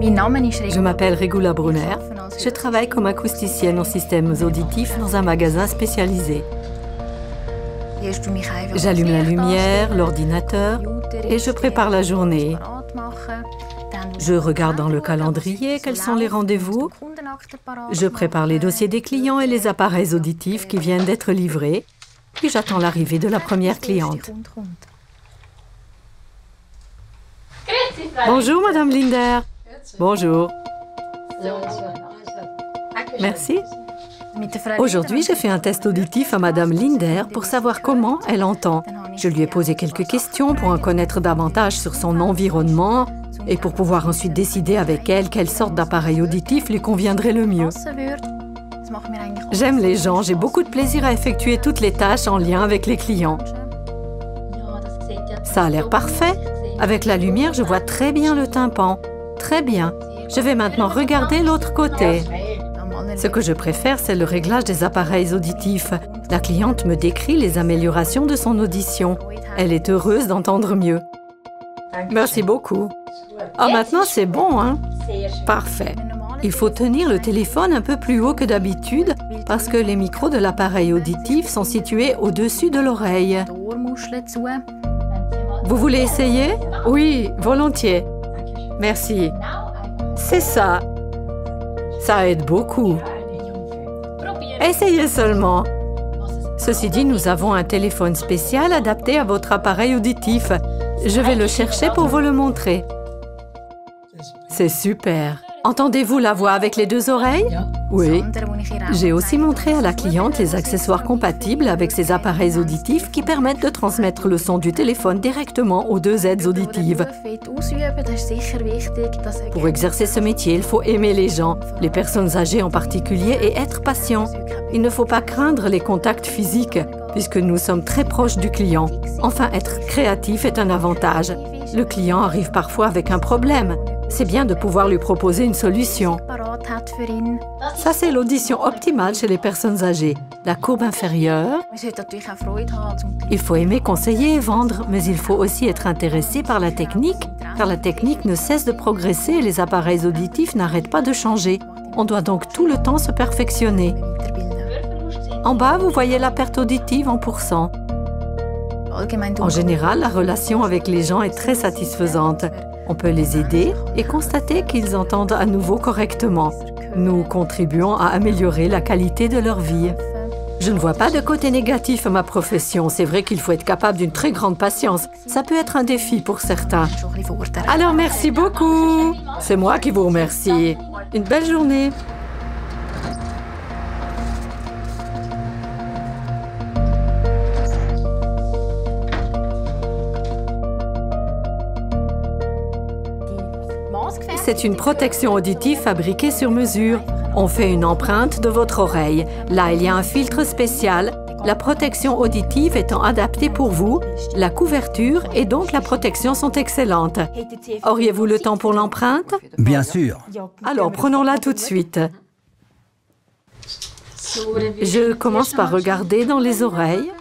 Je m'appelle Regula Brunner. Je travaille comme acousticienne en systèmes auditifs dans un magasin spécialisé. J'allume la lumière, l'ordinateur et je prépare la journée. Je regarde dans le calendrier quels sont les rendez-vous. Je prépare les dossiers des clients et les appareils auditifs qui viennent d'être livrés. Puis j'attends l'arrivée de la première cliente. Bonjour, Madame Linder. Bonjour. Merci. Aujourd'hui, j'ai fait un test auditif à Madame Linder pour savoir comment elle entend. Je lui ai posé quelques questions pour en connaître davantage sur son environnement et pour pouvoir ensuite décider avec elle quelle sorte d'appareil auditif lui conviendrait le mieux. J'aime les gens, j'ai beaucoup de plaisir à effectuer toutes les tâches en lien avec les clients. Ça a l'air parfait. Avec la lumière, je vois très bien le tympan. Très bien. Je vais maintenant regarder l'autre côté. Ce que je préfère, c'est le réglage des appareils auditifs. La cliente me décrit les améliorations de son audition. Elle est heureuse d'entendre mieux. Merci beaucoup. Ah, maintenant c'est bon, hein? Parfait. Il faut tenir le téléphone un peu plus haut que d'habitude parce que les micros de l'appareil auditif sont situés au-dessus de l'oreille. Vous voulez essayer? Oui, volontiers. Merci. C'est ça. Ça aide beaucoup. Essayez seulement. Ceci dit, nous avons un téléphone spécial adapté à votre appareil auditif. Je vais le chercher pour vous le montrer. C'est super. Entendez-vous la voix avec les deux oreilles? Oui. J'ai aussi montré à la cliente les accessoires compatibles avec ces appareils auditifs qui permettent de transmettre le son du téléphone directement aux deux aides auditives. Pour exercer ce métier, il faut aimer les gens, les personnes âgées en particulier, et être patient. Il ne faut pas craindre les contacts physiques, puisque nous sommes très proches du client. Enfin, être créatif est un avantage. Le client arrive parfois avec un problème. C'est bien de pouvoir lui proposer une solution. Ça, c'est l'audition optimale chez les personnes âgées. La courbe inférieure. Il faut aimer conseiller et vendre, mais il faut aussi être intéressé par la technique, car la technique ne cesse de progresser et les appareils auditifs n'arrêtent pas de changer. On doit donc tout le temps se perfectionner. En bas, vous voyez la perte auditive en pourcents. En général, la relation avec les gens est très satisfaisante. On peut les aider et constater qu'ils entendent à nouveau correctement. Nous contribuons à améliorer la qualité de leur vie. Je ne vois pas de côté négatif à ma profession. C'est vrai qu'il faut être capable d'une très grande patience. Ça peut être un défi pour certains. Alors, merci beaucoup. C'est moi qui vous remercie. Une belle journée. C'est une protection auditive fabriquée sur mesure. On fait une empreinte de votre oreille. Là, il y a un filtre spécial. La protection auditive étant adaptée pour vous, la couverture et donc la protection sont excellentes. Auriez-vous le temps pour l'empreinte? Bien sûr. Alors, prenons-la tout de suite. Je commence par regarder dans les oreilles.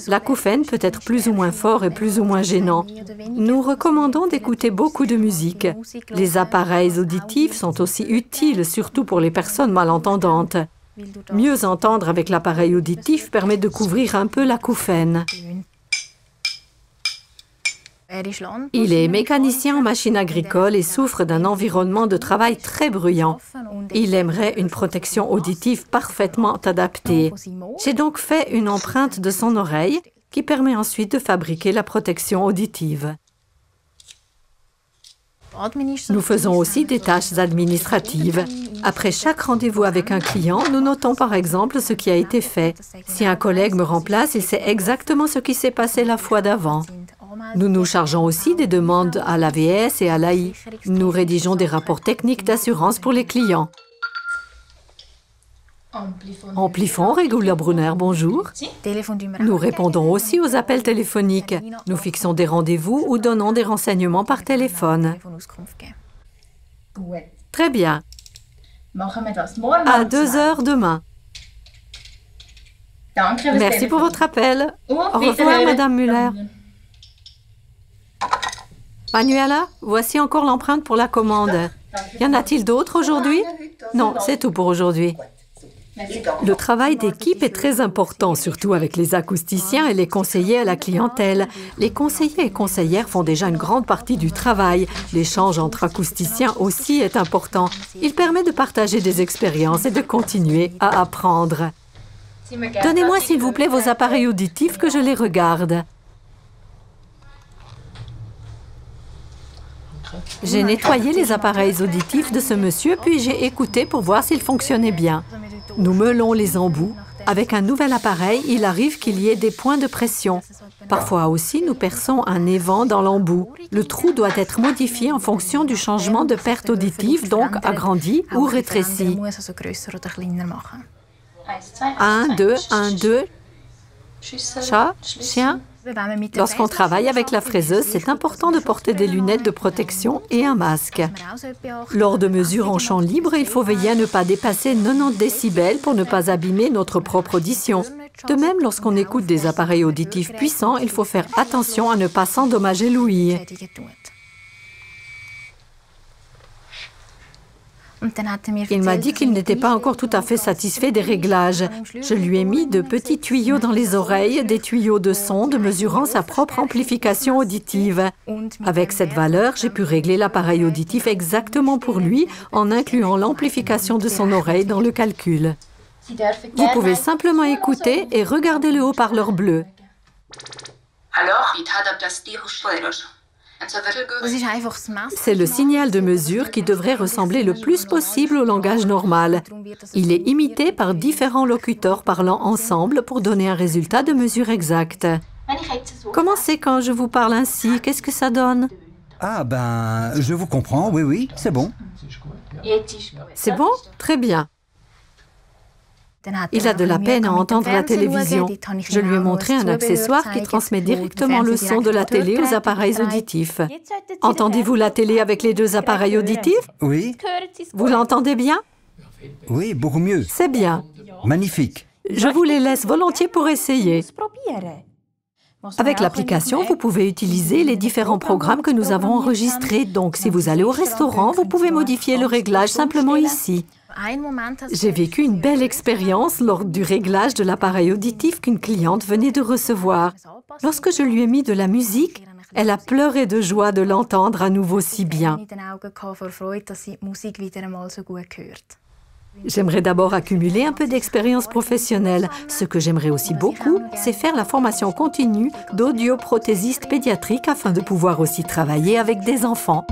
L'acouphène peut être plus ou moins fort et plus ou moins gênant. Nous recommandons d'écouter beaucoup de musique. Les appareils auditifs sont aussi utiles, surtout pour les personnes malentendantes. Mieux entendre avec l'appareil auditif permet de couvrir un peu l'acouphène. Il est mécanicien en machine agricole et souffre d'un environnement de travail très bruyant. Il aimerait une protection auditive parfaitement adaptée. J'ai donc fait une empreinte de son oreille qui permet ensuite de fabriquer la protection auditive. Nous faisons aussi des tâches administratives. Après chaque rendez-vous avec un client, nous notons par exemple ce qui a été fait. Si un collègue me remplace, il sait exactement ce qui s'est passé la fois d'avant. Nous nous chargeons aussi des demandes à l'AVS et à l'AI. Nous rédigeons des rapports techniques d'assurance pour les clients. Amplifon, Regula Brunner, bonjour. Nous répondons aussi aux appels téléphoniques. Nous fixons des rendez-vous ou donnons des renseignements par téléphone. Très bien. À 2 heures demain. Merci pour votre appel. Au revoir, Madame Müller. Manuela, voici encore l'empreinte pour la commande. Y en a-t-il d'autres aujourd'hui? Non, c'est tout pour aujourd'hui. Le travail d'équipe est très important, surtout avec les acousticiens et les conseillers à la clientèle. Les conseillers et conseillères font déjà une grande partie du travail. L'échange entre acousticiens aussi est important. Il permet de partager des expériences et de continuer à apprendre. Donnez-moi s'il vous plaît vos appareils auditifs que je les regarde. J'ai nettoyé les appareils auditifs de ce monsieur, puis j'ai écouté pour voir s'ils fonctionnaient bien. Nous meulons les embouts. Avec un nouvel appareil, il arrive qu'il y ait des points de pression. Parfois aussi, nous perçons un évent dans l'embout. Le trou doit être modifié en fonction du changement de perte auditive, donc agrandi ou rétréci. 1, 2, 1, 2. Chat, chien. Lorsqu'on travaille avec la fraiseuse, c'est important de porter des lunettes de protection et un masque. Lors de mesures en champ libre, il faut veiller à ne pas dépasser 90 décibels pour ne pas abîmer notre propre audition. De même, lorsqu'on écoute des appareils auditifs puissants, il faut faire attention à ne pas s'endommager l'ouïe. Il m'a dit qu'il n'était pas encore tout à fait satisfait des réglages. Je lui ai mis de petits tuyaux dans les oreilles, des tuyaux de sonde mesurant sa propre amplification auditive. Avec cette valeur, j'ai pu régler l'appareil auditif exactement pour lui en incluant l'amplification de son oreille dans le calcul. Vous pouvez simplement écouter et regarder le haut-parleur bleu. C'est le signal de mesure qui devrait ressembler le plus possible au langage normal. Il est imité par différents locuteurs parlant ensemble pour donner un résultat de mesure exact. Comment c'est quand je vous parle ainsi? Qu'est-ce que ça donne? Ah ben, je vous comprends, oui, c'est bon. C'est bon? Très bien. Il a de la peine à entendre la télévision. Je lui ai montré un accessoire qui transmet directement le son de la télé aux appareils auditifs. Entendez-vous la télé avec les deux appareils auditifs? Oui. Vous l'entendez bien? Oui, beaucoup mieux. C'est bien. Magnifique. Je vous les laisse volontiers pour essayer. Avec l'application, vous pouvez utiliser les différents programmes que nous avons enregistrés. Donc, si vous allez au restaurant, vous pouvez modifier le réglage simplement ici. J'ai vécu une belle expérience lors du réglage de l'appareil auditif qu'une cliente venait de recevoir. Lorsque je lui ai mis de la musique, elle a pleuré de joie de l'entendre à nouveau si bien. J'aimerais d'abord accumuler un peu d'expérience professionnelle. Ce que j'aimerais aussi beaucoup, c'est faire la formation continue d'audioprothésiste pédiatrique afin de pouvoir aussi travailler avec des enfants.